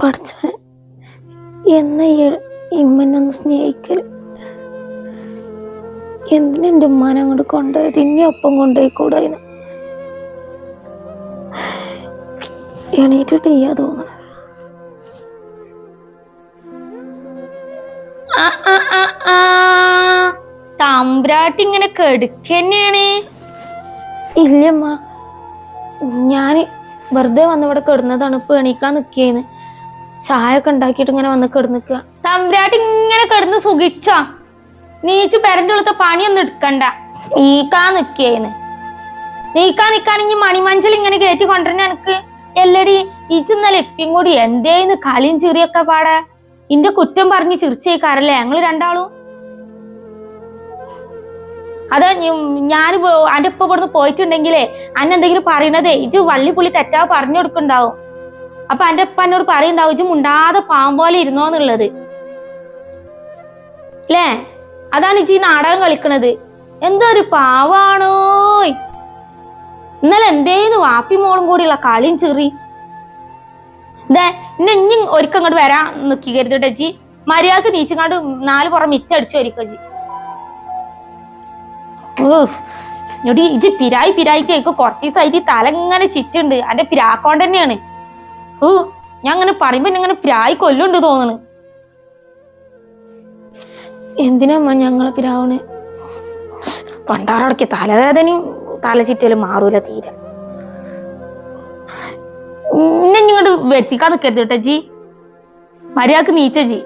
പഠിച്ചാൽ എന്ന ഇമ്മനൊന്ന് സ്നേഹിക്കൽ. എന്തിനെൻ്റെ ഉമ്മാനെ അങ്ങോട്ട് കൊണ്ടുപോയത്? ഇനി ഒപ്പം കൊണ്ടുപോയിക്കൂടായിന്. എണീറ്റിട്ട് ചെയ്യാ തോന്നുന്നു. തമ്പ്രാട്ടി ഇങ്ങനെ കെടുക്കന്നെയാണ്. ഇല്ലമ്മ, ഞാൻ വെറുതെ വന്നിവിടെ കിടന്നതാണ്. ഇപ്പൊ എണീക്കാൻ നിൽക്കേന്ന്. ചായ ഒക്കെ ഉണ്ടാക്കിയിട്ട് ഇങ്ങനെ വന്ന് കിടന്നിക്കുക. തമ്പ്രാട്ടി ഇങ്ങനെ കിടന്ന് സുഖിച്ചോ? നീച്ച് പെരന്റെ ഉള്ളത്തെ പണിയൊന്നും എടുക്കണ്ട. നീക്കാൻ നിക്കേന്ന്. നീക്കാൻ നിക്കാണെങ്കിൽ മണിമഞ്ചൽ ഇങ്ങനെ കയറ്റി കൊണ്ടുവരണ എനിക്ക്. എല്ലടി ഇന്നലെ എപ്പിയും കൂടി എന്തേന്ന് കളിയും ചിറിയൊക്കെ പാടെ. ഇന്റെ കുറ്റം പറഞ്ഞ് ചിരിച്ചേക്കാരല്ലേ ഞങ്ങള് രണ്ടാളും? അതെ, ഞാൻ അന്റെ ഇപ്പൊ ഇവിടുന്ന് പോയിട്ടുണ്ടെങ്കിലേ അന്നെന്തെങ്കിലും പറയണതേ ഇജ് വള്ളിപ്പുള്ളി തെറ്റാ പറഞ്ഞു കൊടുക്കുന്നുണ്ടാവും. അപ്പൊ അന്റെ ഇപ്പ എന്നോട് പറയുണ്ടാവും ഇജ് മുണ്ടാതെ പാമ്പോലെ ഇരുന്നോന്നുള്ളത് അല്ലേ? അതാണ് ഇജ് ഈ നാടകം കളിക്കണത്. എന്തൊരു പാവാണോ! ഇന്നലെ എന്തേന്ന് വാപ്പി മോളും കൂടിയുള്ള കളിയും ചെറി. ഇതേ ഇന്നെ ഇനി ഒരിക്കൽ അങ്ങോട്ട് വരാൻ നിൽക്കരുത് ജി. മര്യാദക്ക് നീച്ചങ്ങാണ്ട് 4 പുറം മിറ്റടിച്ചു വരിക്ക ജി. ഞൊടി ഇജ് പിരായിക്ക് കുറച്ച് ദിവസമായിട്ട് തലങ്ങനെ ചിറ്റുണ്ട്. അന്റെ പിരാക്കോണ്ട് തന്നെയാണ്. ഞാൻ അങ്ങനെ പറയുമ്പോ ഇങ്ങനെ പിരായി കൊല്ലുണ്ട് തോന്നണ്. എന്തിനമ്മ ഞങ്ങളെ പിരാവണ്? പണ്ടാറടക്കിയ തലവേദനയും തലചിറ്റലും മാറൂല തീരെ. ഇങ്ങോട്ട് വരുത്തിക്കാൻ നിൽക്കരുത് കേട്ടോ ജി. മര്യാദക്ക് നീച്ച ജി.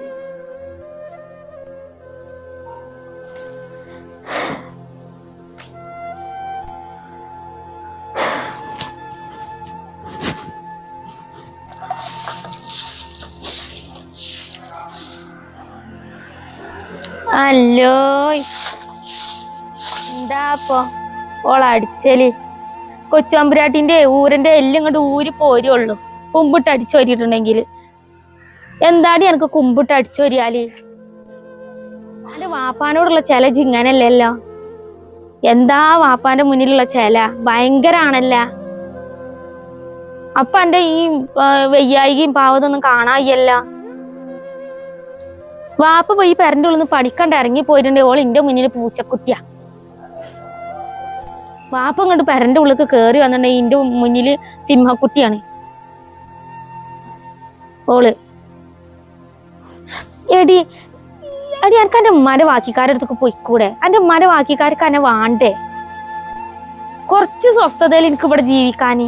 അല്ലോ എന്താപ്പോ ഓളടിച്ചല്? കൊച്ചമ്പുരാട്ടിന്റെ ഊരന്റെ എല്ലാം ഇങ്ങോട്ട് ഊരി പോരുള്ളൂ കുമ്പിട്ട് അടിച്ചോരിട്ടുണ്ടെങ്കിൽ. എന്താടി എനിക്ക് കുമ്പിട്ട് അടിച്ചോരിയാല്? എന്റെ വാപ്പാനോടുള്ള ചെല ജിങ്ങനല്ലല്ലോ. എന്താ വാപ്പാന്റെ മുന്നിലുള്ള ചെല ഭയങ്കരാണല്ല. അപ്പൊ എന്റെ ഈ വെയ്യായികയും പാവതൊന്നും കാണായ്യല്ല. വാപ്പ പോയി പെരന്റെ ഉള്ളിൽ നിന്ന് പഠിക്കണ്ട ഇറങ്ങി പോയിട്ടുണ്ടെ ഓൾ എന്റെ മുന്നിൽ പൂച്ചക്കുട്ടിയാ. വാപ്പ ഇങ്ങോട്ട് പെരന്റെ ഉള്ളിൽ കേറി വന്നിട്ടുണ്ടെങ്കിൽ എന്റെ മുന്നില് സിംഹക്കുട്ടിയാണ് ഓള്. എടി എനിക്ക് എന്റെ ഉമ്മാന്റെ വാക്കിക്കാരടുത്തൊക്കെ പോയിക്കൂടെ? എന്റെ ഉമ്മാന്റെ വാക്കിക്കാർക്ക് എന്നെ വാണ്ടേ? കുറച്ച് സ്വസ്ഥതയിൽ എനിക്ക് ഇവിടെ ജീവിക്കാന്.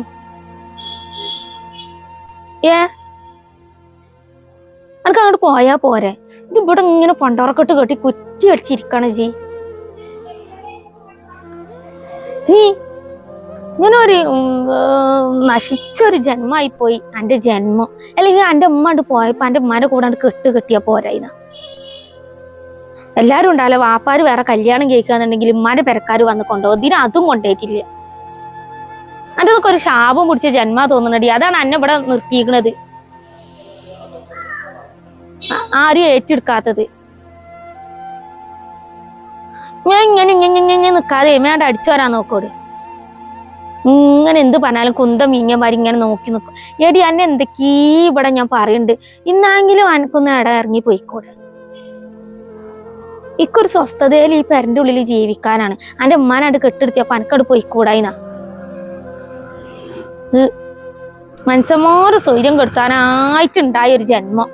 എനിക്ക് അങ്ങോട്ട് പോയാ പോരെ? ഇത് ഇവിടെ ഇങ്ങനെ പണ്ടോറക്കെട്ട് കെട്ടി കുറ്റി അടിച്ചിരിക്കണ ജി. ഇങ്ങനൊരു നശിച്ചൊരു ജന്മായി പോയി എന്റെ ജന്മം. അല്ലെങ്കിൽ എന്റെ ഉമ്മ അങ്ങോട്ട് പോയപ്പോ എന്റെ ഉമ്മാന്റെ കൂടെ കെട്ടിയാ പോരായിന്ന. എല്ലാരും ഉണ്ടാവില്ല. വാപ്പാര് വേറെ കല്യാണം കേൾക്കാന്നുണ്ടെങ്കിൽ ഉമ്മാന്റെ പെരക്കാര് വന്ന് കൊണ്ടുപോകും. ഇതിന് അതും കൊണ്ടേറ്റില്ല. എന്റെ ഒക്കെ ഒരു ശാപം പിടിച്ച ജന്മാ തോന്നണടി. അതാണ് എന്നെ ഇവിടെ നിർത്തിയിരിക്കണത്. ആരും ഏറ്റെടുക്കാത്തത്. ഞാൻ ഇങ്ങനെ നിക്കാതെ ഏമയാണ്ട് അടിച്ചു വരാൻ നോക്കോട്. ഇങ്ങനെ എന്ത് പറഞ്ഞാലും കുന്തം മീങ്ങന്മാർ ഇങ്ങനെ നോക്കി നിൽക്കും. എടി എന്നെ എന്തൊക്കെയ ഇവിടെ ഞാൻ പറയുന്നുണ്ട്. ഇന്നാങ്കിലും എനിക്കൊന്ന് ഇട ഇറങ്ങി പോയിക്കോടെ. ഇക്കൊരു സ്വസ്ഥതയിൽ ഈ പെരന്റെ ഉള്ളിൽ ജീവിക്കാനാണ്. എന്റെ ഉമ്മാനാണ്ട് കെട്ടെടുത്തിയപ്പോ എനിക്കട് പോയിക്കൂടായിന്നാ. മനുഷ്യന്മാര് സ്വൈര്യം കെടുത്താനായിട്ടുണ്ടായ ഒരു ജന്മം.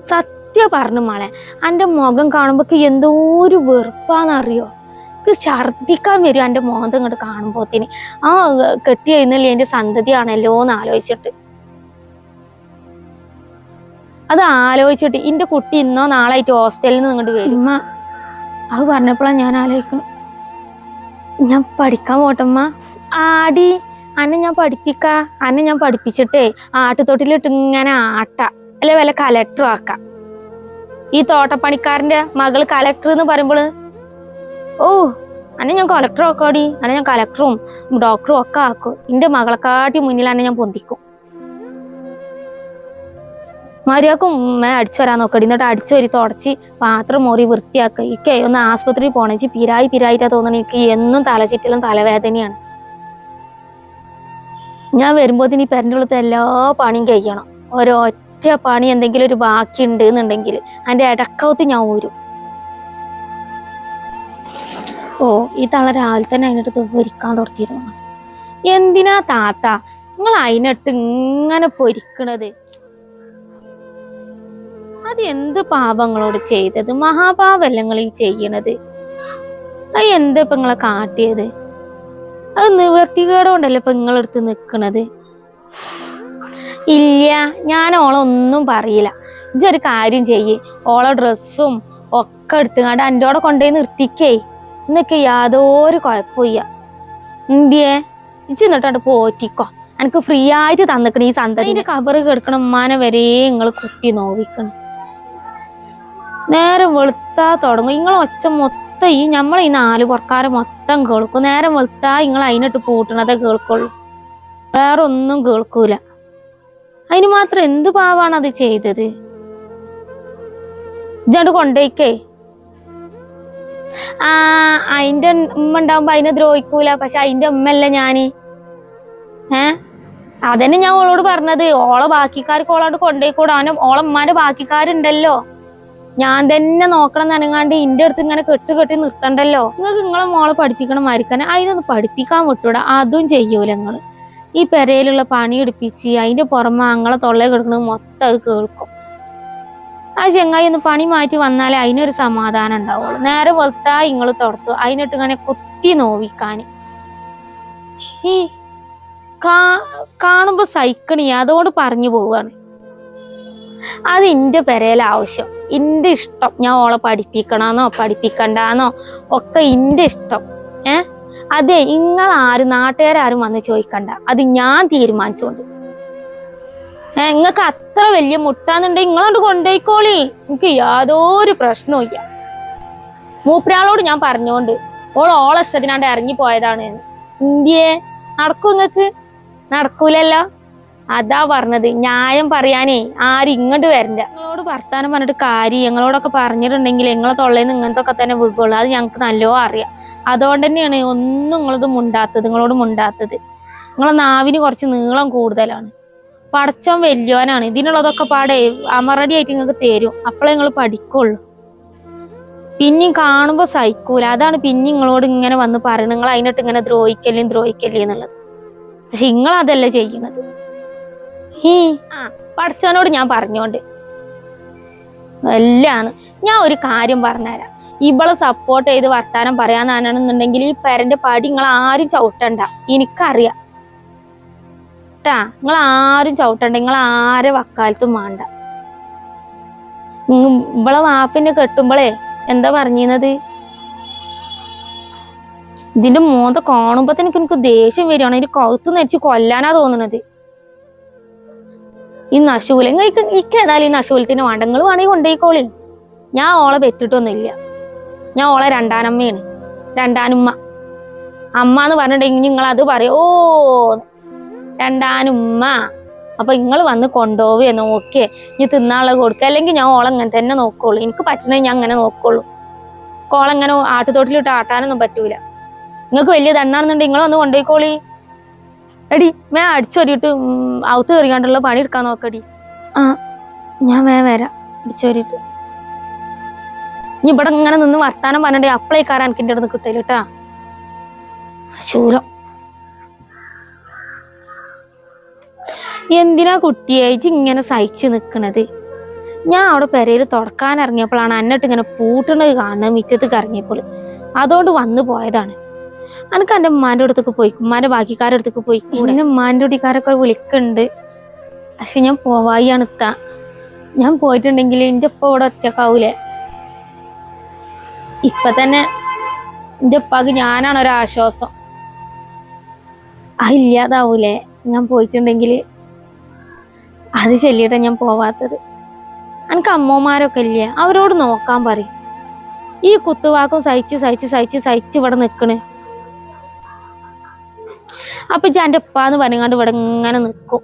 സത്യം പറഞ്ഞു മോളെ, എന്റെ മുഖം കാണുമ്പോ എന്തോ ഒരു വെറുപ്പാന്നറിയോ? ഛർദിക്കാൻ വരും എന്റെ മോന്തം ഇങ്ങോട്ട് കാണുമ്പോത്തിന്. ആ കെട്ടി കഴിഞ്ഞല്ലേ എന്റെ സന്തതിയാണല്ലോ എന്ന് ആലോചിച്ചിട്ട്. അത് ആലോചിച്ചിട്ട് എന്റെ കുട്ടി ഇന്നോ നാളായിട്ട് ഹോസ്റ്റലിൽ നിന്ന് ഇങ്ങോട്ട് വരും. അത് പറഞ്ഞപ്പോഴാണ് ഞാൻ ആലോചിക്കണം. ഞാൻ പഠിക്കാൻ പോട്ടമ്മ. ആടി അന്നെ ഞാൻ പഠിപ്പിച്ചിട്ടേ ആട്ടുതൊട്ടിലിട്ട് ഇങ്ങനെ അല്ലെ വല്ല കലക്ടറും ആക്കാം. ഈ തോട്ടപ്പണിക്കാരന്റെ മകള് കലക്ടർ എന്ന് പറയുമ്പോൾ അന്നെ ഞാൻ കലക്ടറും ആക്കാടി. അന്നെ ഞാൻ കലക്ടറും ഡോക്ടറും ഒക്കെ ആക്കും. എന്റെ മകളെക്കാട്ടി മുന്നിൽ അന്നെ ഞാൻ പൊന്തിക്കും. മര്യാദക്കും അടിച്ചു വരാൻ നോക്കടി. എന്നിട്ട് അടിച്ചു വരി തുടച്ച് പാത്രം മോറി വൃത്തിയാക്കുക. ഇക്കേ ഒന്ന് ആസ്പത്രിയിൽ പോണേച്ച് പിരായിട്ടാ തോന്നണ. എനിക്ക് എന്നും തലചിറ്റലും തലവേദനയാണ്. ഞാൻ വരുമ്പോൾ ഈ പെരൻ്റെ ഉള്ളത്തെ എല്ലാ പണിയും കഴിയണം. ഒരൊറ്റ പണി എന്തെങ്കിലും ഒരു ബാക്കി ഉണ്ട് എന്നുണ്ടെങ്കിൽ അതിൻ്റെ ഇടക്കകത്ത് ഞാൻ ഊരും. ഓ ഈ തള രാവിലെ തന്നെ അതിനിട്ട് പൊരിക്കാൻ തുടങ്ങിയിരുന്നു. എന്തിനാ താത്ത നിങ്ങൾ അതിനിട്ട് ഇങ്ങനെ പൊരിക്കണത്? അത് എന്ത് പാപങ്ങളോട് ചെയ്തത്? മഹാപാപല്ല നിങ്ങൾ ഈ ചെയ്യണത്. അത് എന്താ ഇപ്പൊ നിങ്ങളെ കാട്ടിയത്? അത് നിവർത്തികേടോണ്ടല്ലേ ഇപ്പൊ നിങ്ങളെടുത്ത് നിക്കണത്? ഇല്ല, ഞാൻ ഓളെ ഒന്നും പറയില്ല. ഇജ്ജൊരു കാര്യം ചെയ്യേ, ഓളെ ഡ്രസ്സും ഒക്കെ എടുത്തുകൊണ്ട് എൻ്റെ കൂടെ കൊണ്ടുപോയി നിർത്തിക്കേ. എന്നൊക്കെ യാതൊരു കുഴപ്പമില്ല. എന്തിയേ ഇജ്ജ് എന്നിട്ട് പോറ്റിക്കോ. എനിക്ക് ഫ്രീ ആയിട്ട് തന്നിക്കണ ഈ സന്തതിന്റെ കബറ് കിടക്കണ ഉമ്മാനെ വരെ നിങ്ങൾ കുത്തി നോവിക്കണം. നേരം വെളുത്താ തുടങ്ങും നിങ്ങൾ ഒച്ച മൊത്തം ഈ നമ്മൾ ഈ 4 പുറക്കാരെ മൊത്തം കേൾക്കും. നേരം വെളുത്താ നിങ്ങൾ അതിനിട്ട് പൂട്ടണതേ കേൾക്കുള്ളൂ, വേറെ ഒന്നും കേൾക്കൂല. അതിന് മാത്രം എന്ത് പാവാണ് അത് ചെയ്തത്? ഇജ്ജാണ്ട് കൊണ്ടേക്കേ. അതിന്റെ ഉമ്മ ഉണ്ടാവുമ്പോ അതിനെ ദ്രോഹിക്കൂല, പക്ഷെ അതിന്റെ ഉമ്മല്ല ഞാന്. അതന്നെ ഞാൻ ഓളോട് പറഞ്ഞത്. ഓളെ ബാക്കിക്കാർക്ക് ഓളോട് കൊണ്ടേക്കൂടാ, ഓളെ ഉമ്മാന്റെ ബാക്കിക്കാരുണ്ടല്ലോ. ഞാൻ തന്നെ നോക്കണം നനങ്ങാണ്ട് ഇന്റെ അടുത്ത് ഇങ്ങനെ കെട്ടി നിർത്തണ്ടല്ലോ. നിങ്ങൾക്ക് നിങ്ങളെ മോളെ പഠിപ്പിക്കണം മരിക്കാൻ, അതിനൊന്ന് പഠിപ്പിക്കാൻ വിട്ടൂടാ. അതും ചെയ്യൂല നിങ്ങള്. ഈ പെരയിലുള്ള പണി എടുപ്പിച്ച് അതിന്റെ പുറമെ അങ്ങളെ തൊള്ളേ കിടക്കുന്നത് മൊത്തം അത് കേൾക്കും. ആ ചെങ്ങായി ഒന്ന് പണി മാറ്റി വന്നാലേ അതിനൊരു സമാധാനം ഉണ്ടാവുള്ളൂ. നേരെ വെളുത്താ ഇങ്ങള് തുറത്തു അതിനിട്ട് ഇങ്ങനെ കുത്തി നോവിക്കാന്. ഈ കാണുമ്പോ സൈക്കണി അതോട് പറഞ്ഞു പോവാണ്. അത് ഇന്റെ പെരയിലെ ആവശ്യം, ഇന്റെ ഇഷ്ടം. ഞാൻ ഓളെ പഠിപ്പിക്കണമെന്നോ പഠിപ്പിക്കണ്ടെന്നോ ഒക്കെ ഇന്റെ ഇഷ്ടം. അതെ, ഇങ്ങളാരും നാട്ടുകാരും വന്ന് ചോദിക്കണ്ട, അത് ഞാൻ തീരുമാനിച്ചോണ്ട്. നിങ്ങൾക്ക് അത്ര വലിയ മുട്ടാന്നുണ്ടെങ്കിൽ നിങ്ങളോട് കൊണ്ടുപോയിക്കോളി, എനിക്ക് യാതൊരു പ്രശ്നവും ഇല്ല. മൂപ്പരാളോട് ഞാൻ പറഞ്ഞോണ്ട് ഓളെ ഇഷ്ടത്തിനാണ്ട് ഇറങ്ങി പോയതാണ്. ഇന്ത്യയെ നടക്കും നിങ്ങൾക്ക്? നടക്കൂലല്ലോ. അതാ പറഞ്ഞത്, ന്യായം പറയാനേ ആരും ഇങ്ങോട്ട് വരണ്ട. നിങ്ങളോട് വർത്താനം പറഞ്ഞിട്ട് കാര്യം ഞങ്ങളോടൊക്കെ പറഞ്ഞിട്ടുണ്ടെങ്കിൽ നിങ്ങളെ തൊള്ളേന്ന് ഇങ്ങനത്തെ ഒക്കെ തന്നെ വീക്കുള്ളൂ. അത് ഞങ്ങൾക്ക് നല്ലോ അറിയാം. അതുകൊണ്ട് തന്നെയാണ് ഒന്നും നിങ്ങളത് മുണ്ടാത്തത്, നിങ്ങളോട് മുണ്ടാത്തത്. നിങ്ങളെ നാവിന് കുറച്ച് നീളം കൂടുതലാണ്. പടച്ചോൻ വലിയോനാണ്. ഇതിനുള്ളതൊക്കെ പാടെ അമറടി ആയിട്ട് നിങ്ങൾക്ക് തരും. അപ്പോഴേ നിങ്ങൾ പഠിക്കുള്ളൂ. പിന്നെയും കാണുമ്പോ സഹിക്കൂല. അതാണ് പിന്നെ നിങ്ങളോട് ഇങ്ങനെ വന്ന് പറയണത്, നിങ്ങൾ അതിനിട്ട് ഇങ്ങനെ ദ്രോഹിക്കല്ലേ എന്നുള്ളത്. പക്ഷെ നിങ്ങളതല്ല ചെയ്യുന്നത്. പടച്ചവനോട് ഞാൻ പറഞ്ഞോണ്ട് എല്ലാന്ന്. ഞാൻ ഒരു കാര്യം പറഞ്ഞുതരാം. ഇവളെ സപ്പോർട്ട് ചെയ്ത് വർത്താനം പറയാന്നാണെന്നുണ്ടെങ്കിൽ ഈ പെരന്റെ പടി നിങ്ങൾ ആരും ചവിട്ടണ്ട. എനിക്കറിയാം ട്ടാ, നിങ്ങൾ ആരും ചവിട്ടണ്ട. നിങ്ങൾ ആരെ വക്കാലത്തും വേണ്ട. ഇവളെ വാപ്പിനെ കെട്ടുമ്പോളേ എന്താ പറഞ്ഞിരുന്നത്? ഇതിന്റെ മോന്ത കാണുമ്പോ തന്നെ എനിക്ക് ദേഷ്യം വരികയാണ്. ഇതിന്റെ കൗത്ത് നെച്ച് കൊല്ലാനാ തോന്നുന്നത്. ഈ നശൂല എനിക്ക് ഏതായാലും ഈ നശൂലത്തിന് വേണ്ട. നിങ്ങൾ വേണമെങ്കിൽ കൊണ്ടുപോയിക്കോളി. ഞാൻ ഓളെ പെറ്റിട്ടൊന്നുമില്ല. ഞാൻ ഓളെ രണ്ടാനമ്മയാണ്, രണ്ടാനുമ്മ. അമ്മ എന്ന് പറഞ്ഞിട്ടുണ്ടെങ്കിൽ നിങ്ങൾ അത് പറയോ രണ്ടാനുമ്മ. അപ്പൊ നിങ്ങൾ വന്ന് കൊണ്ടുപോവേ നോക്കിയേ, ഇനി തിന്നാളെ കൊടുക്കുക. അല്ലെങ്കിൽ ഞാൻ ഓളെങ്ങനെ തന്നെ നോക്കുള്ളൂ. എനിക്ക് പറ്റണേ ഞാൻ അങ്ങനെ നോക്കുള്ളൂ. കോളെങ്ങനെ ആട്ടുതോട്ടിലിട്ട് ആട്ടാനൊന്നും പറ്റൂല. നിങ്ങൾക്ക് വലിയ ദണ്ണാണെന്നുണ്ടെങ്കിൽ നിങ്ങൾ വന്ന് കൊണ്ടുപോയിക്കോളി. എടി ഞാൻ അടിച്ചൊരിട്ട് ഔത്ത് കയറിക്കാണ്ടുള്ള പണി എടുക്കാൻ നോക്കടി. ഞാൻ വരാം അടിച്ചൊരിട്ട്. ഇനി ഇവിടെ ഇങ്ങനെ നിന്ന് വർത്താനം പറഞ്ഞിട്ടേ അപ്പളേക്കാരാൻ എനിക്ക് എൻ്റെ അടുത്ത് കിട്ടല് കേട്ടാ. ശൂലം. എന്തിനാ കുട്ടിയായിട്ട് ഇങ്ങനെ സഹിച്ച് നിക്കണത്? ഞാൻ അവിടെ പെരയിൽ തുടക്കാൻ ഇറങ്ങിയപ്പോഴാണ് എന്നിട്ട് ഇങ്ങനെ പൂട്ടണത് കാണുന്നത്, മിറ്റത്തേക്ക് ഇറങ്ങിയപ്പോൾ. അതുകൊണ്ട് വന്നു പോയതാണ്. എനിക്ക് എൻ്റെ ഉമ്മാൻ്റെ അടുത്തേക്ക് പോയി, ഉമ്മാൻ്റെ ബാക്കിക്കാരുടെ അടുത്തേക്ക് പോയി. പിന്നെ ഉമ്മാൻ്റെ കുട്ടിക്കാരൊക്കെ വിളിക്കുന്നുണ്ട്. പക്ഷെ ഞാൻ പോവായിയാണ് എത്താ. ഞാൻ പോയിട്ടുണ്ടെങ്കിൽ എൻ്റെ ഉപ്പ ഇവിടെ ഒറ്റക്കാവൂലേ. ഇപ്പൊ തന്നെ എൻ്റെ ഉപ്പാക്ക് ഞാനാണ് ഒരാശ്വാസം. ഇല്ലാതാവൂലേ ഞാൻ പോയിട്ടുണ്ടെങ്കിൽ. അത് ചെല്ലിയിട്ടാ ഞാൻ പോവാത്തത്. എനിക്ക് അമ്മമാരൊക്കെ ഇല്ലേ, അവരോട് നോക്കാൻ പറയും. ഈ കുത്തുവാക്കും സഹിച്ച് ഇവിടെ നിക്കണ്. അപ്പൊ എൻ്റെ ഉപ്പാന്ന് പറഞ്ഞാണ്ട് ഇവിടെ ഇങ്ങനെ നിക്കും.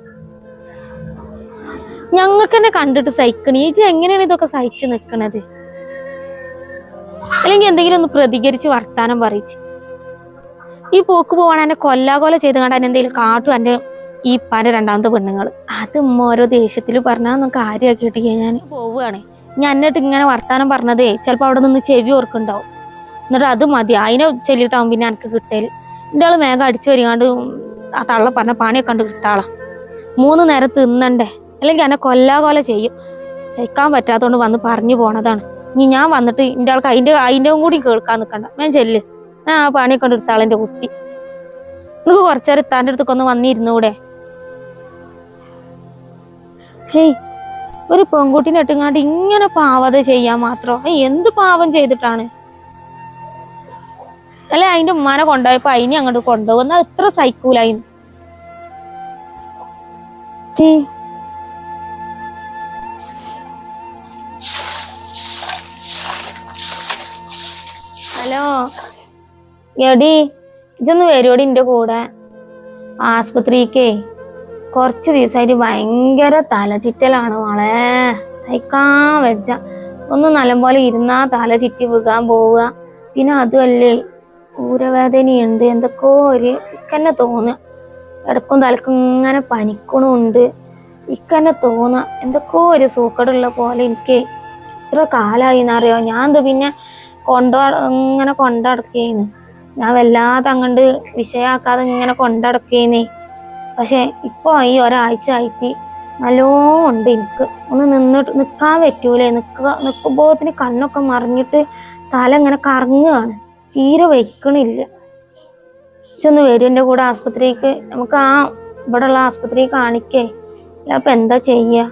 ഞങ്ങൾക്ക് തന്നെ കണ്ടിട്ട് സഹിക്കണേ. ഇജ്ജ് എങ്ങനെയാണ് ഇതൊക്കെ സഹിച്ച് നിക്കണത്? അല്ലെങ്കിൽ എന്തെങ്കിലും ഒന്ന് പ്രതികരിച്ച് വർത്താനം പറയിച്ച്. ഈ പോക്ക് പോവാൻ എന്നെ കൊല്ലാകൊല ചെയ്ത് കണ്ടാൽ എന്തെങ്കിലും കാട്ടും എൻ്റെ ഈ ഇപ്പാന്റെ രണ്ടാമത്തെ പെണ്ണുങ്ങൾ. അത് ഉമ്മ ഓരോ ദേഷ്യത്തിൽ പറഞ്ഞാൽ കാര്യമാക്കിയിട്ട് ഞാൻ പോവുകയാണ്. ഞാൻ എന്നിട്ട് ഇങ്ങനെ വർത്താനം പറഞ്ഞതേ ചിലപ്പോൾ അവിടെ നിന്ന് ചെവി ഓർക്കുണ്ടാവും. എന്നിട്ട് അത് മതി, അതിനെ ചെല്ലിട്ടാവും പിന്നെ എനിക്ക് കിട്ടല്. എൻ്റെ ആള് മേഘം അടിച്ചു വരികാണ്ട് ആ തള്ള പറഞ്ഞ പണിയൊക്കെ കണ്ട് കിട്ടാളാ. 3 നേരം തിന്നണ്ടേ, അല്ലെങ്കിൽ എന്നെ കൊല്ലാകൊല ചെയ്യും. സഹിക്കാൻ പറ്റാത്തോണ്ട് വന്ന് പറഞ്ഞു പോണതാണ്. ഇനി ഞാൻ വന്നിട്ട് എൻ്റെ ആൾക്ക് അതിൻ്റെ കൂടി കേൾക്കാൻ നിൽക്കണ്ട. ഞാൻ ചെല്ല്, ഞാൻ ആ പണിയൊക്കെ കണ്ട് എടുത്താളെ എൻ്റെ കുട്ടി. എനിക്ക് കുറച്ചേരം ഇത്താൻ്റെ അടുത്തൊക്കെ ഒന്ന് വന്നിരുന്നൂടെ? ഹേയ്, ഒരു പെൺകുട്ടീനെ ഇട്ടുങ്ങാണ്ട് ഇങ്ങനെ പാവത ചെയ്യാൻ മാത്രം എന്ത് പാവം ചെയ്തിട്ടാണ്? അല്ലെ അതിന്റെ ഉമ്മാനെ കൊണ്ടുപോയപ്പോ അതിനെ അങ്ങോട്ട് കൊണ്ടുപോകുന്ന ഇത്ര സൈക്കൂലായിന്ന്. ഹലോ എടി, ഇജൊന്ന് വരുവോടി എൻ്റെ കൂടെ ആസ്പത്രിക്കേ. കുറച്ച് ദിവസമായിട്ട് ഭയങ്കര തലചിറ്റലാണ് മോളെ, സഹിക്കാൻ വെച്ച. ഒന്ന് നല്ലപോലെ ഇരുന്നാ തല ചുറ്റി വീകാൻ പോവുക. പിന്നെ അതുമല്ലേ ഊരവേദനയുണ്ട്, എന്തൊക്കെയോ ഒരു ഇക്കന്നെ തോന്നുക. ഇടക്കും തലക്കും ഇങ്ങനെ പനിക്കണുണ്ട്. ഇക്കന്നെ തോന്നുക എന്തൊക്കെയോ ഒരു സൂക്കടുള്ള പോലെ. എനിക്ക് ഇത്ര കാലമായി എന്നറിയോ ഞാൻ പിന്നെ ഇങ്ങനെ കൊണ്ടടക്കേന്ന്. ഞാൻ വല്ലാതെ അങ്ങോട്ട് വിഷയാക്കാതെ ഇങ്ങനെ കൊണ്ടടക്കേന്നേ. പക്ഷെ ഇപ്പൊ ഈ ഒരാഴ്ച ആയിട്ട് നല്ലോണം ഉണ്ട്. എനിക്ക് ഒന്ന് നിക്കാൻ പറ്റൂലേ. നിൽക്കുമ്പോത്തിന് കണ്ണൊക്കെ മറിഞ്ഞിട്ട് തല ഇങ്ങനെ കറങ്ങുകയാണ്, തീരെ വയ്ക്കണില്ല. ചെന്ന് വരും എൻ്റെ കൂടെ ആസ്പത്രിക്ക്. നമുക്ക് ഇവിടെ ഉള്ള ആസ്പത്രി കാണിക്കേ. അപ്പൊ എന്താ ചെയ്യുക?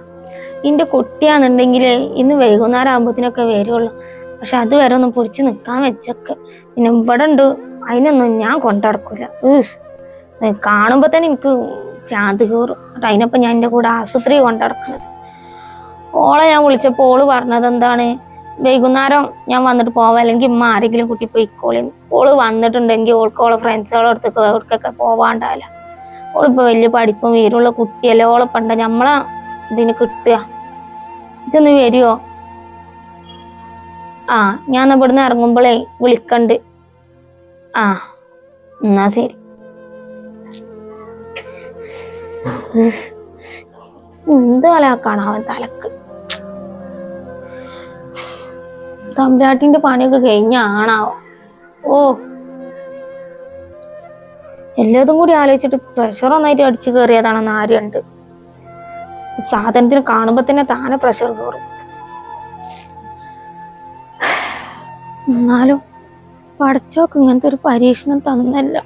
എൻ്റെ കുട്ടിയാണെന്നുണ്ടെങ്കിൽ ഇന്ന് വൈകുന്നേരം ആകുമ്പോഴത്തേനൊക്കെ വരുള്ളൂ. പക്ഷെ അതുവരെ ഒന്നും പൊടിച്ച് നിൽക്കാൻ വെച്ചൊക്കെ. പിന്നെ ഇവിടെ ഉണ്ട്, അതിനൊന്നും ഞാൻ കൊണ്ടടക്കൂല. കാണുമ്പോ തന്നെ എനിക്ക് ചാന്ത് കയറും. അതിനപ്പം ഞാൻ എൻ്റെ കൂടെ ആശുപത്രി കൊണ്ടടക്കുന്നത്. ഓളെ ഞാൻ വിളിച്ചപ്പോൾ ഓള് പറഞ്ഞത് എന്താണ്, വൈകുന്നേരം ഞാൻ വന്നിട്ട് പോവാം, അല്ലെങ്കിൽ ഉമ്മ ആരെങ്കിലും കുട്ടി പോയിക്കോളി. ഓള് വന്നിട്ടുണ്ടെങ്കിൽ ഓളെ ഫ്രണ്ട്സുകളുടെ അടുത്തൊക്കെ അവർക്കൊക്കെ പോവാണ്ടല്ല. ഓളിപ്പോൾ വലിയ പഠിപ്പും വീരുള്ള കുട്ടിയല്ലേ. ഓളെ പണ്ട നമ്മളെ ഇതിന് കിട്ടുക. ഇച്ചൊന്ന് വരുമോ? ഞാൻ ഇവിടുന്ന് ഇറങ്ങുമ്പോഴേ വിളിക്കണ്ട്. എന്നാ ശരി. എന്താ കാണാവൻ തലക്ക്. തമ്പുരാട്ടിന്റെ പണിയൊക്കെ കഴിഞ്ഞാണാവോ? എല്ലാതും കൂടി ആലോചിച്ചിട്ട് പ്രഷർ ഒന്നായിട്ട് അടിച്ചു കയറിയതാണെന്ന് ആരുണ്ട്. സാധനത്തിന് കാണുമ്പോ തന്നെ താനെ പ്രഷർ കയറും. എന്നാലും പടച്ചോക്ക് ഇങ്ങനത്തെ ഒരു പരീക്ഷണം തന്നല്ല.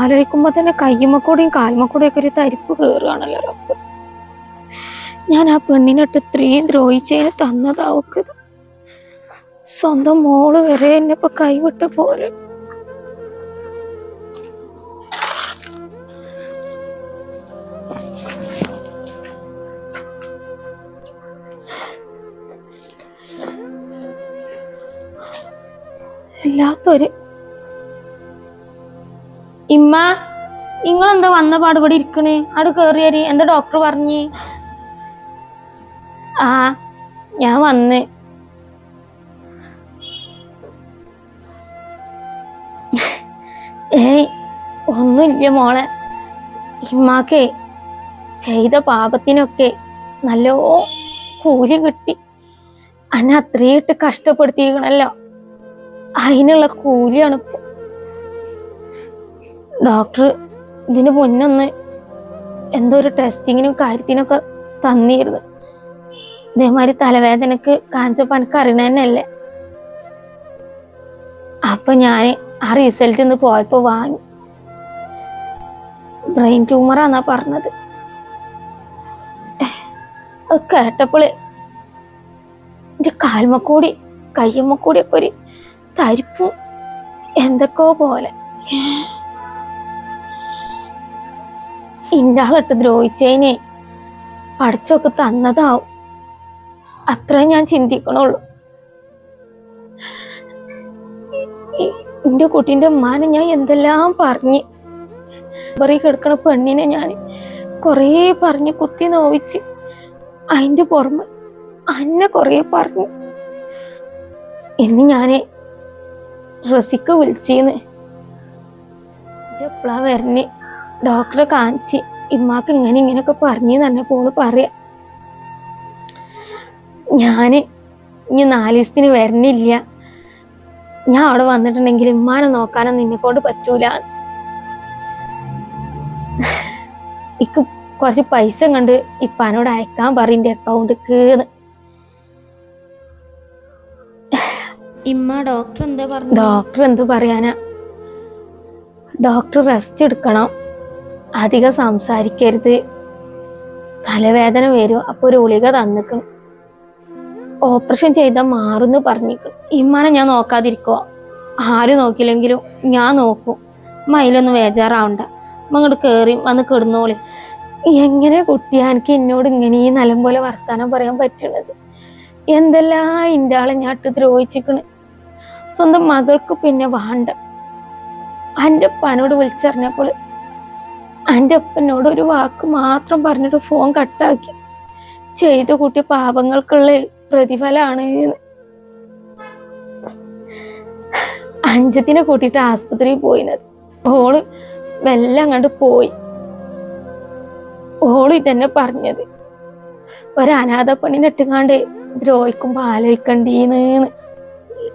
ആലോചിക്കുമ്പോ തന്നെ കയ്യുമ്മക്കൂടെയും കാൽമക്കൂടെയും ഒക്കെ ഒരു തരിപ്പ് കയറുകയാണല്ലോ റബ്ബ്. ഞാൻ ആ പെണ്ണിനിട്ട് ഇത്രയും ദ്രോഹിച്ചതിന് തന്നതാവക്ക്. സ്വന്തം മോള് വരെ എന്നെ ഇപ്പൊ കൈവിട്ട പോലെ. എല്ലാത്തൊരു ഇമ്മ, നിങ്ങളെന്താ വന്ന പാടുപടി ഇരിക്കണേ? അവിടെ കേറിയരി. എന്താ ഡോക്ടർ പറഞ്ഞ്? ഞാൻ വന്ന്. ഒന്നുമില്ല മോളെ. ഇമ്മാക്കേ ചെയ്ത പാപത്തിനൊക്കെ നല്ലോ കൂലി കിട്ടി. അന്നെ അത്രയിട്ട് കഷ്ടപ്പെടുത്തിക്കണല്ലോ, അതിനുള്ള കൂലിയാണ് ഇപ്പൊ. ഡോക്ടർ ഇതിന് മുന്നൊന്ന് എന്തോ ഒരു ടെസ്റ്റിങ്ങിനും കാര്യത്തിനൊക്കെ തന്നിരുന്നു. ഇതേമാതിരി തലവേദനക്ക് കാണിച്ചപ്പോ എനിക്ക് അറിയണതന്നെയല്ലേ. അപ്പൊ ഞാൻ ആ റിസൾട്ട് ഇന്ന് പോയപ്പോ വാങ്ങി. ബ്രെയിൻ ട്യൂമറാന്നാ പറഞ്ഞത്. അത് കേട്ടപ്പോള് എന്റെ കാൽമക്കൂടി കയ്യമ്മക്കൂടി ഒക്കെ ഒരു തരിപ്പും എന്തൊക്കെയോ പോലെ. ഇന്നാളിട്ട് ദ്രോഹിച്ചതിനെ പഠിച്ചൊക്കെ തന്നതാവും, അത്രേ ഞാൻ ചിന്തിക്കണുള്ളൂ. എന്റെ കുട്ടീന്റെ ഉമ്മാനെ ഞാൻ എന്തെല്ലാം പറഞ്ഞ്, കിടക്കണ പെണ്ണിനെ ഞാൻ കൊറേ പറഞ്ഞ് കുത്തി നോവിച്ച്, അതിന്റെ പുറമെ അന്നെ കൊറേ പറഞ്ഞു. ഇന്ന് ഞാന് റസിക്ക് വിളിച്ചീന്ന്. എപ്പോഴാ വരണേ? ഡോക്ടറെ കാണിച്ച് ഇമ്മാക്ക് ഇങ്ങനെയൊക്കെ പറഞ്ഞു തന്നെ പോണ് പറയാ. ഞാന് ഇനി 4 ദിവസത്തിന് വരണില്ല. ഞാൻ അവിടെ വന്നിട്ടുണ്ടെങ്കിൽ ഇമ്മാനെ നോക്കാനും നിന്നെ കൊണ്ട് പറ്റൂല. ഇക്ക് കുറച്ച് പൈസ കണ്ട് ഇപ്പാനോട് അയക്കാൻ പറയും അക്കൗണ്ടിക്ക്. ഇമ്മ ഡോക്ടർ എന്താ പറഞ്ഞു? ഡോക്ടർ എന്ത് പറയാനാ? ഡോക്ടർ റെസ്റ്റ് എടുക്കണം, അധികം സംസാരിക്കരുത്, തലവേദന വരും, അപ്പൊ ഒരു ഗുളിക തന്നിക്കണം, ഓപ്പറേഷൻ ചെയ്താൽ മാറുന്ന് പറഞ്ഞിരിക്കണം. ഇമ്മാനെ ഞാൻ നോക്കാതിരിക്കോ? ആരും നോക്കില്ലെങ്കിലും ഞാൻ നോക്കും. അതിലൊന്നും ബേജാറാവണ്ട. അങ്ങോട്ട് കേറി വന്ന് കിടന്നോളി. എങ്ങനെ കുട്ടിയാ എനിക്ക് എന്നോട് ഇങ്ങനെ ഈ നിലം പോലെ വർത്താനം പറയാൻ പറ്റണത്? എന്തെല്ലാം ഇന്റെ ആളെ ഞാട്ട് ദ്രോഹിച്ചിക്കണ്. സ്വന്തം മകൾക്ക് പിന്നെ വേണ്ട. എൻ്റെ ഉപ്പാനോട് വിളിച്ചറിഞ്ഞപ്പോൾ എൻ്റെ ഉപ്പനോട് ഒരു വാക്ക് മാത്രം പറഞ്ഞിട്ട് ഫോൺ കട്ടാക്കി. ചെയ്തു കൂട്ടിയ പാപങ്ങൾക്കുള്ള പ്രതിഫലാണ്. അഞ്ചത്തിനെ കൂട്ടിയിട്ട് ആസ്പത്രിയിൽ പോയിനത്. ഓള് വെല്ലം കണ്ട് പോയി. ഓള് ഇതന്നെ പറഞ്ഞത്, ഒരു അനാഥ പെണ്ണിനെട്ടുങ്ങാണ്ട് ദ്രോഹിക്കുമ്പോ ആലോചിക്കണ്ടീന്ന്.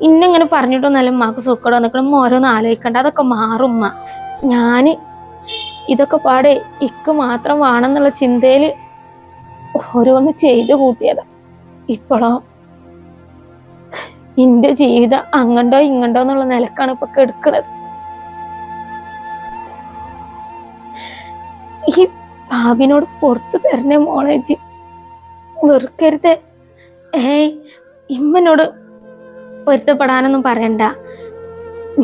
ഇന്നിങ്ങനെ പറഞ്ഞിട്ടൊന്നല്ല ഉമ്മാക്ക് സുഖം നിൽക്കണം. ഓരോന്ന് ആലോചിക്കണ്ട, അതൊക്കെ മാറും. ഞാന് ഇതൊക്കെ പാടെ ഇക്ക് മാത്രം വേണമെന്നുള്ള ചിന്തയില് ഓരോന്ന് ചെയ്തു കൂട്ടിയതാ. ഇപ്പോഴോ എന്റെ ജീവിതം അങ്ങണ്ടോ ഇങ്ങണ്ടോ എന്നുള്ള നിലക്കാണ് ഇപ്പൊ കെടുക്കണത്. ഈ ഭാവിനോട് പുറത്തു തരണേ മോളേജ്, വെറുക്കരുത്. ഇമ്മനോട് പൊരുത്തപ്പെടാനൊന്നും പറയണ്ട.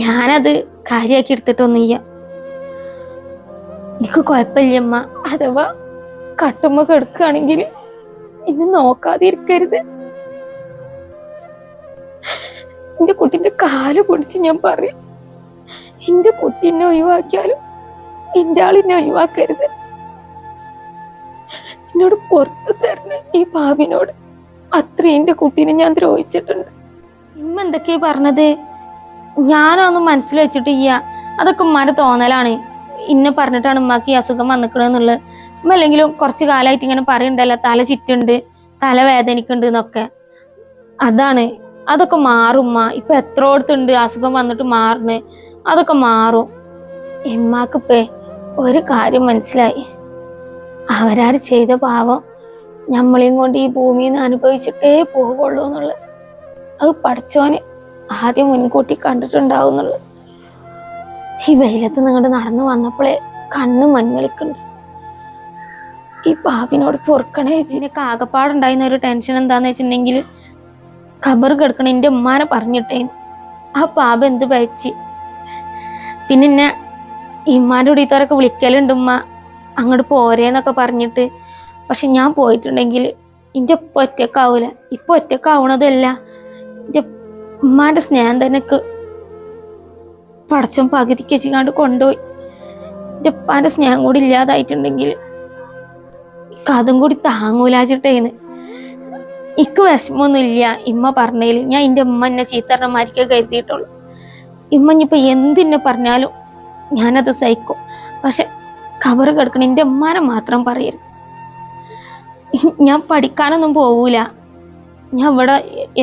ഞാനത് കാര്യാക്കി എടുത്തിട്ടൊന്നുമില്ല. എനിക്ക് കുഴപ്പമില്ലമ്മ. അഥവാ കട്ടുമ്പോ കെടുക്കുകയാണെങ്കിൽ ഇന്ന് നോക്കാതിരിക്കരുത്. എന്റെ കുട്ടീന്റെ കാല് പിടിച്ച് ഞാൻ പറയും, എന്റെ കുട്ടീനെ ഒഴിവാക്കിയാലും എന്റെ ആളിനെ ഒഴിവാക്കരുത്. എന്നോട് പുറത്തു തരണേ ഈ ഭാവിനോട്. അത്രയും എന്റെ കുട്ടീനെ ഞാൻ ദ്രോഹിച്ചിട്ടുണ്ട്. ഇമ്മ എന്തൊക്കെയാ പറഞ്ഞത്? ഞാനൊന്നും മനസ്സിൽ വെച്ചിട്ടില്ല. അതൊക്കെ ഉമ്മാന്റെ തോന്നലാണ്. ഇന്നെ പറഞ്ഞിട്ടാണ് ഉമ്മാക്ക് ഈ അസുഖം വന്നിക്കണെന്നുള്ളത്. ഉമ്മ അല്ലെങ്കിലും കുറച്ച് കാലമായിട്ട് ഇങ്ങനെ പറയണ്ടല്ലോ, തല ചുറ്റുണ്ട്, തല വേദനിക്കുന്നുണ്ട് എന്നൊക്കെ. അതാണ്. അതൊക്കെ മാറും. ഇപ്പൊ എത്രോടത്തുണ്ട് അസുഖം വന്നിട്ട് മാറുന്നു. അതൊക്കെ മാറും. ഇമ്മാക്കിപ്പേ ഒരു കാര്യം മനസ്സിലായി, അവരാര് ചെയ്ത പാവം നമ്മളെയും കൊണ്ട് ഈ ഭൂമിയിൽ നിന്ന് അനുഭവിച്ചിട്ടേ പോവുള്ളൂ എന്നുള്ളത്. അത് പഠിച്ചോന് ആദ്യം മുൻകൂട്ടി കണ്ടിട്ടുണ്ടാവും എന്നുള്ളത്. ഈ വെയിലത്ത് നിങ്ങോട്ട് നടന്നു വന്നപ്പോഴേ കണ്ണ് മഞ്ഞളിക്കുന്നുണ്ട്. ഈ പാപിനോട് പൊറുക്കണേ. ഇതിനൊക്കെ ആകപ്പാടുണ്ടായിരുന്ന ഒരു ടെൻഷൻ എന്താന്ന് വെച്ചിട്ടുണ്ടെങ്കിൽ, ഖബർ കിടക്കണ എൻ്റെ ഉമ്മാനെ പറഞ്ഞിട്ടേ ആ പാപ എന്ത് പയച്ച്. പിന്നെ എന്നെ ഇമ്മാൻ്റെ ഉടീത്തോരൊക്കെ വിളിക്കലുണ്ട് ഉമ്മ അങ്ങോട്ട് പോരേന്നൊക്കെ പറഞ്ഞിട്ട്. പക്ഷെ ഞാൻ പോയിട്ടുണ്ടെങ്കിൽ എൻ്റെ ഒപ്പം ഒറ്റക്കാവൂല. ഇപ്പൊ ഒറ്റക്കാവണതല്ല, എൻ്റെ ഉമ്മാന്റെ സ്നേഹം തന്നെ പടച്ചോൻ പകുതിക്ക് വെച്ചിക്കാണ്ട് കൊണ്ടുപോയി. എൻ്റെ ഉപ്പാന്റെ സ്നേഹം കൂടി ഇല്ലാതായിട്ടുണ്ടെങ്കിൽ അതും കൂടി താങ്ങൂലാച്ചിട്ടേന്ന്. ഇക്ക് വിഷമൊന്നുമില്ല ഇമ്മ പറഞ്ഞതിൽ. ഞാൻ എൻ്റെ ഉമ്മ എന്നെ ചീത്തറമാരിക്കെ കരുതിയിട്ടുള്ളൂ. ഇമ്മ ഇനിയിപ്പൊ എന്തിന്നെ പറഞ്ഞാലും ഞാനത് സഹിക്കും. പക്ഷെ ഖബറ് കിടക്കണ എൻ്റെ ഉമ്മാനെ മാത്രം പറയരുത്. ഞാൻ പഠിക്കാനൊന്നും പോവൂല. ഞാൻ ഇവിടെ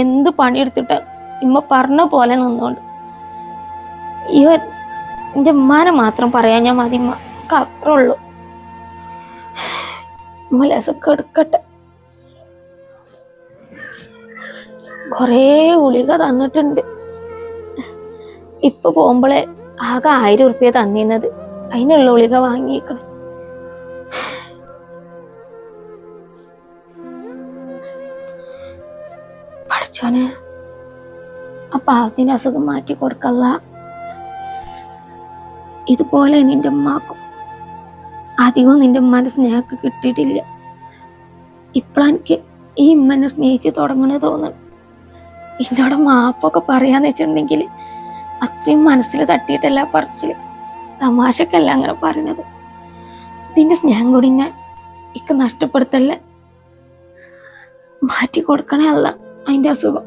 എന്ത് പണിയെടുത്തിട്ട് ഇമ്മ പറഞ്ഞ പോലെ നിന്നോണ്ട് എൻ്റെ ഉമ്മാനെ മാത്രം പറയാൻ ഞാൻ മതി. അത്രേ ഉള്ളൂ. ഉമ്മ ലസൊക്കെ എടുക്കട്ടെ. കൊറേ ഗുളിക തന്നിട്ടുണ്ട്. ഇപ്പൊ പോകുമ്പോളെ ആകെ 1000 ഉറുപ്പ്യ തന്നിരുന്നത്. അതിനുള്ള ഗുളിക വാങ്ങിക്കണം. പഠിച്ചോനെ ആ പാവത്തിന്റെ അസുഖം മാറ്റി കൊടുക്കല്ല. ഇതുപോലെ നിന്റെ ഉമ്മാക്കും അധികവും നിന്റെ ഉമ്മാന്റെ സ്നേഹമൊക്കെ കിട്ടിയിട്ടില്ല. ഇപ്പോഴെനിക്ക് ഈ ഉമ്മനെ സ്നേഹിച്ച് തുടങ്ങണ തോന്നണം. എന്നോട് മാപ്പൊക്കെ പറയാന്ന് വെച്ചിട്ടുണ്ടെങ്കിൽ അത്രയും മനസ്സിൽ തട്ടിയിട്ടല്ല പറച്ചില്, തമാശക്കല്ല അങ്ങനെ പറയുന്നത്. ഇതിന്റെ സ്നേഹം കൂടി ഞാൻ ഇക്ക് നഷ്ടപ്പെടുത്തല്ലേ. മാറ്റി കൊടുക്കണേ അല്ല അതിന്റെ അസുഖം.